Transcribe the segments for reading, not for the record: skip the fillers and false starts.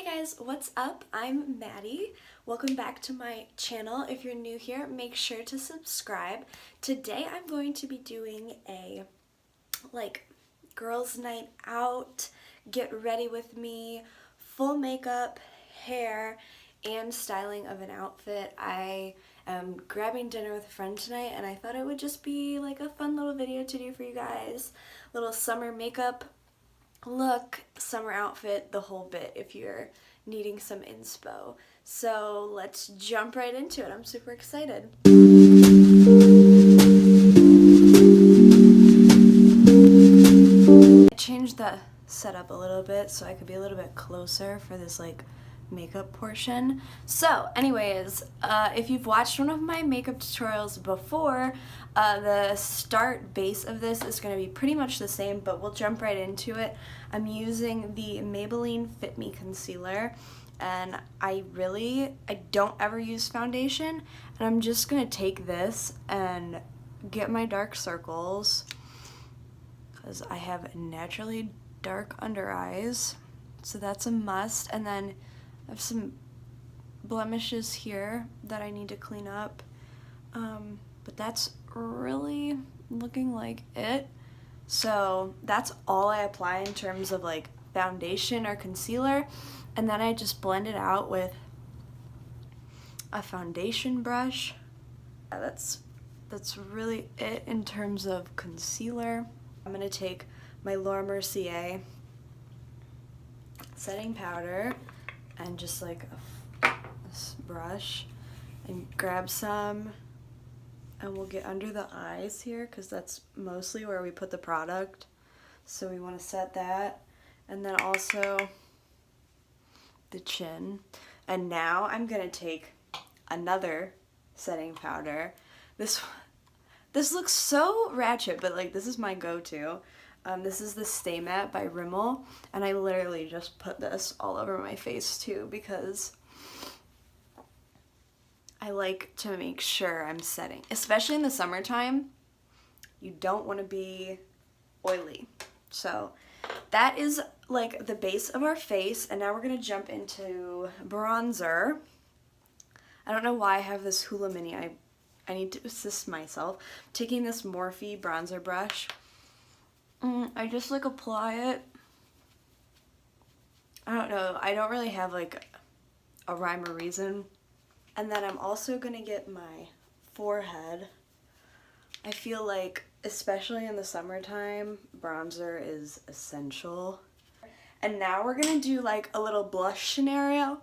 guys, what's up? I'm Maddie. Welcome back to my channel. If you're new here, make sure to subscribe. Today I'm going to be doing a girls' night out, get ready with me, full makeup, hair, and styling of an outfit. I am grabbing dinner with a friend tonight and I thought it would just be like a fun little video to do for you guys. Little summer makeup look, summer outfit, the whole bit if you're needing some inspo. So let's jump right into it. I'm super excited. I changed the setup a little bit so I could be a little bit closer for this makeup portion. So anyways, if you've watched one of my makeup tutorials before, the start base of this is going to be pretty much the same, but we'll jump right into it. I'm using the Maybelline Fit Me concealer, and I don't ever use foundation, and I'm just going to take this and get my dark circles because I have naturally dark under eyes, so that's a must. And then I have some blemishes here that I need to clean up, but that's really looking like it. So that's all I apply in terms of foundation or concealer, and then I just blend it out with a foundation brush. Yeah, that's really it in terms of concealer. I'm gonna take my Laura Mercier setting powder and just this brush and grab some, and we'll get under the eyes here because that's mostly where we put the product, so we want to set that, and then also the chin. And now I'm gonna take another setting powder. This looks so ratchet, but this is my go-to. This is the Stay Matte by Rimmel, and I literally just put this all over my face too because I like to make sure I'm setting. Especially in the summertime, you don't want to be oily. So that is the base of our face, and now we're going to jump into bronzer. I don't know why I have this Hoola Mini. I need to assist myself. I'm taking this Morphe bronzer brush. I just apply it. I don't know. I don't really have a rhyme or reason. And then I'm also gonna get my forehead. I feel especially in the summertime, bronzer is essential. And now we're gonna do a little blush scenario,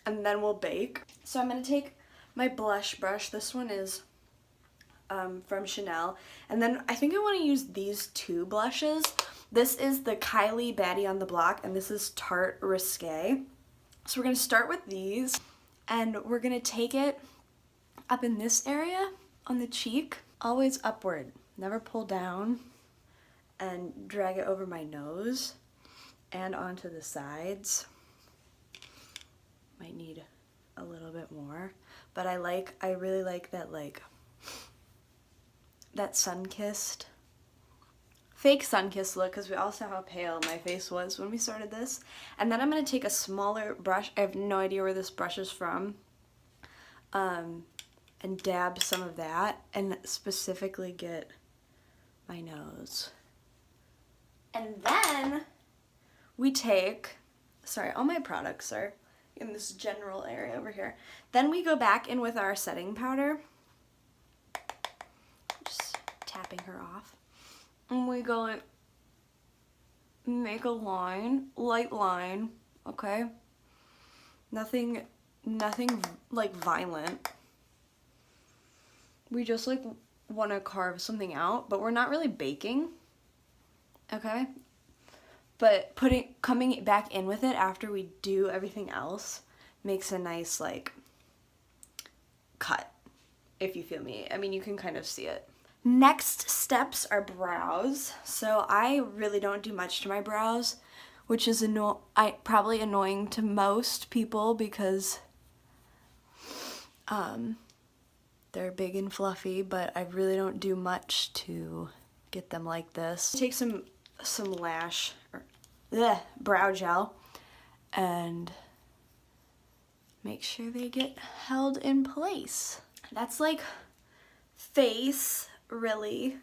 and then we'll bake. So I'm gonna take my blush brush. This one is from Chanel, and then I think I want to use these two blushes. This is the Kylie Baddie on the Block, and this is Tarte Risque. So we're going to start with these, and we're going to take it up in this area on the cheek, always upward, never pull down, and drag it over my nose and onto the sides. Might need a little bit more, but I really like that sun-kissed, fake sun-kissed look, because we all saw how pale my face was when we started this. And then I'm going to take a smaller brush, I have no idea where this brush is from, and dab some of that and specifically get my nose. And then we take, sorry, all my products are in this general area over here. Then we go back in with our setting powder, tapping her off, and we go make a line, light line, okay? Nothing violent. We just want to carve something out, but we're not really baking, okay? But coming back in with it after we do everything else makes a nice cut, if you feel me. I mean, you can kind of see it. Next steps are brows. So I really don't do much to my brows, which is probably annoying to most people because they're big and fluffy, but I really don't do much to get them like this. Take some brow gel and make sure they get held in place. That's like face, really.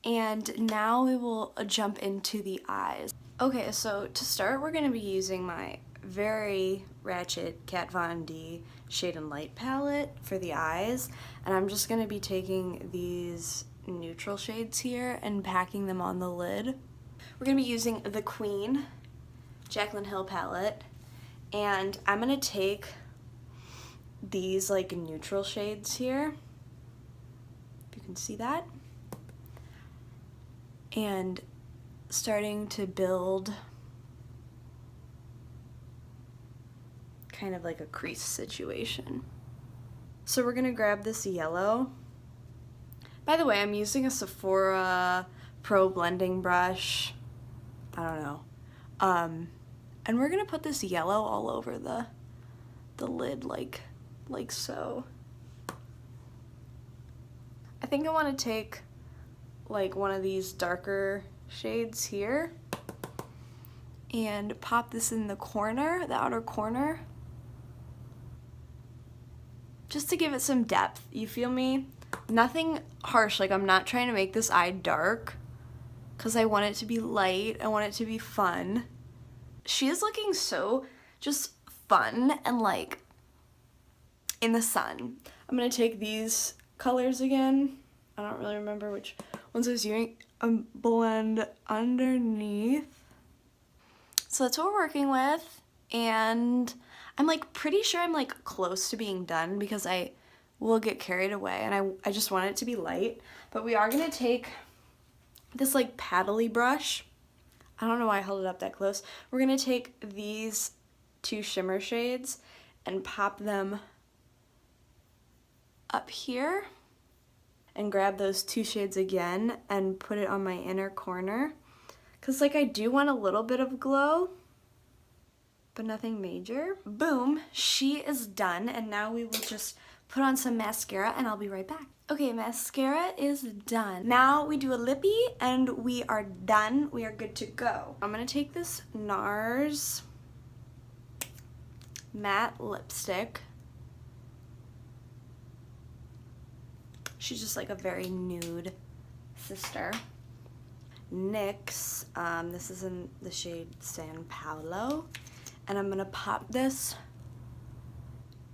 And now we will jump into the eyes. Okay, so to start, we're gonna be using my very ratchet Kat Von D Shade and Light palette for the eyes. And I'm just gonna be taking these neutral shades here and packing them on the lid. We're gonna be using the Queen Jaclyn Hill palette. And I'm gonna take these like neutral shades here, if you can see that, and starting to build kind of like a crease situation. So we're gonna grab this yellow. By the way, I'm using a Sephora Pro blending brush. I don't know. And we're gonna put this yellow all over the lid like so. I think I want to take like one of these darker shades here and pop this in the corner, the outer corner, just to give it some depth. You feel me? Nothing harsh, like I'm not trying to make this eye dark because I want it to be light, I want it to be fun. She is looking so just fun and like in the sun. I'm gonna take these colors again. I don't really remember which ones I was using. Blend underneath. So that's what we're working with. And I'm like pretty sure I'm like close to being done because I will get carried away and I just want it to be light. But we are gonna take this like paddly brush. I don't know why I held it up that close. We're gonna take these two shimmer shades and pop them up here and grab those two shades again and put it on my inner corner. Cause like I do want a little bit of glow, but nothing major. Boom, she is done. And now we will just put on some mascara and I'll be right back. Okay, mascara is done. Now we do a lippy and we are done. We are good to go. I'm gonna take this NARS matte lipstick. She's just like a very nude sister. NYX, this is in the shade San Paulo. And I'm gonna pop this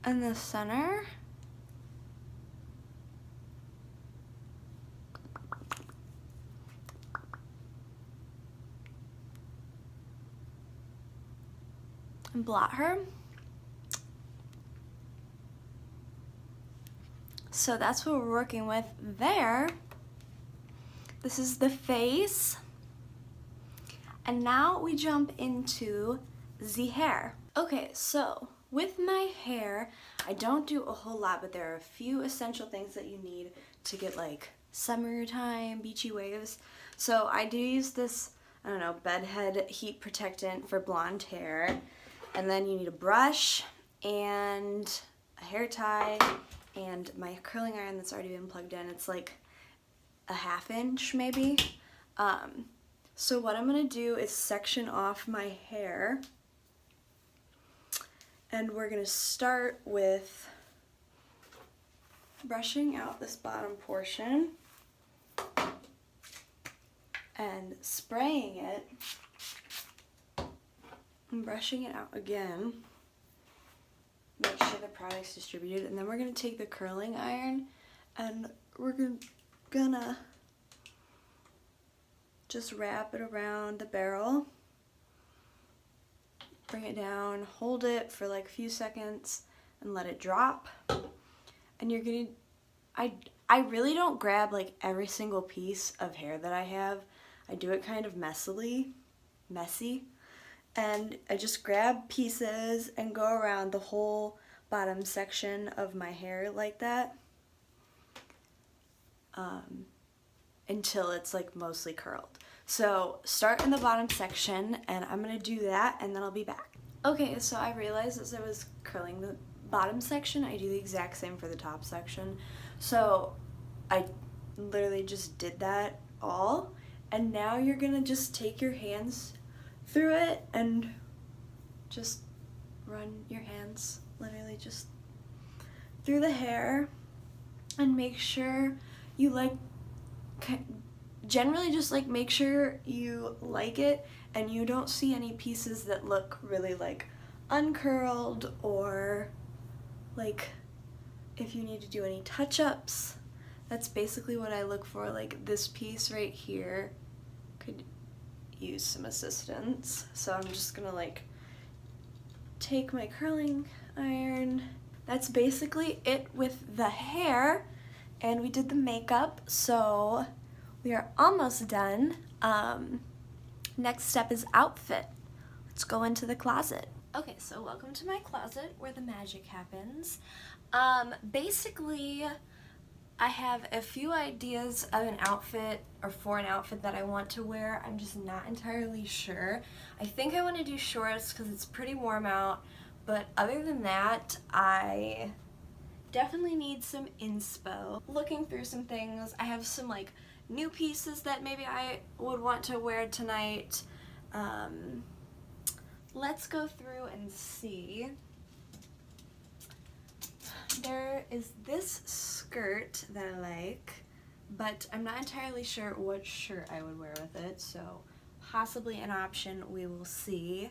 in the center. And blot her. So that's what we're working with there. This is the face. And now we jump into the hair. Okay, so with my hair, I don't do a whole lot, but there are a few essential things that you need to get like summertime beachy waves. So I do use this, I don't know, bedhead heat protectant for blonde hair. And then you need a brush and a hair tie and my curling iron that's already been plugged in. It's like a 1/2 inch maybe. So what I'm gonna do is section off my hair. And we're gonna start with brushing out this bottom portion and spraying it and brushing it out again. Make sure the product's distributed, and then we're gonna take the curling iron and we're gonna just wrap it around the barrel, bring it down, hold it for like a few seconds and let it drop. And you're gonna, I really don't grab like every single piece of hair that I have. I do it kind of messy. And I just grab pieces and go around the whole bottom section of my hair like that until it's like mostly curled. So start in the bottom section and I'm gonna do that and then I'll be back. Okay, so I realized as I was curling the bottom section, I do the exact same for the top section. So I literally just did that all, and now you're gonna just take your hands through it and just run your hands literally just through the hair, and make sure you generally just like make sure you like it and you don't see any pieces that look really like uncurled, or like if you need to do any touch-ups. That's basically what I look for. Like this piece right here could use some assistance, so I'm just gonna like take my curling iron. That's basically it with the hair, and we did the makeup, so we are almost done. Next step is outfit. Let's go into the closet. Okay, so welcome to my closet where the magic happens. Basically, I have a few ideas of an outfit, or for an outfit that I want to wear. I'm just not entirely sure. I think I want to do shorts because it's pretty warm out, but other than that, I definitely need some inspo. Looking through some things, I have some like new pieces that maybe I would want to wear tonight. Let's go through and see. There is this skirt that I like, but I'm not entirely sure what shirt I would wear with it, so possibly an option, we will see.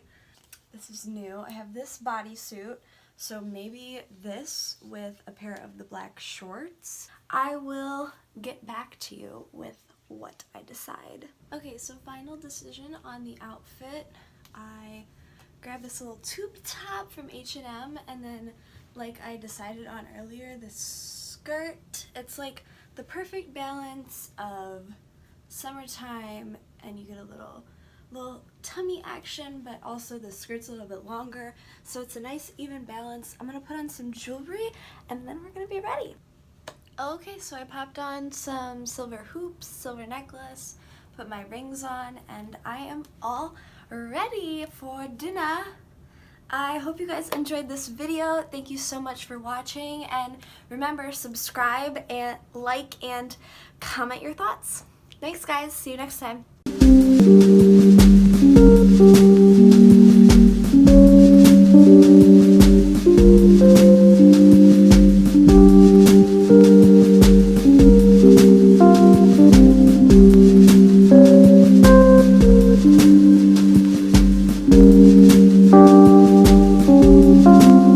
This is new. I have this bodysuit, so maybe this with a pair of the black shorts. I will get back to you with what I decide. Okay, so final decision on the outfit. I grabbed this little tube top from H&M, and then like I decided on earlier, this skirt. It's like the perfect balance of summertime, and you get a little tummy action, but also the skirt's a little bit longer, so it's a nice even balance. I'm gonna put on some jewelry and then we're gonna be ready. Okay, so I popped on some silver hoops, silver necklace, put my rings on, and I am all ready for dinner. I hope you guys enjoyed this video. Thank you so much for watching, and remember, subscribe and like and comment your thoughts. Thanks guys, see you next time.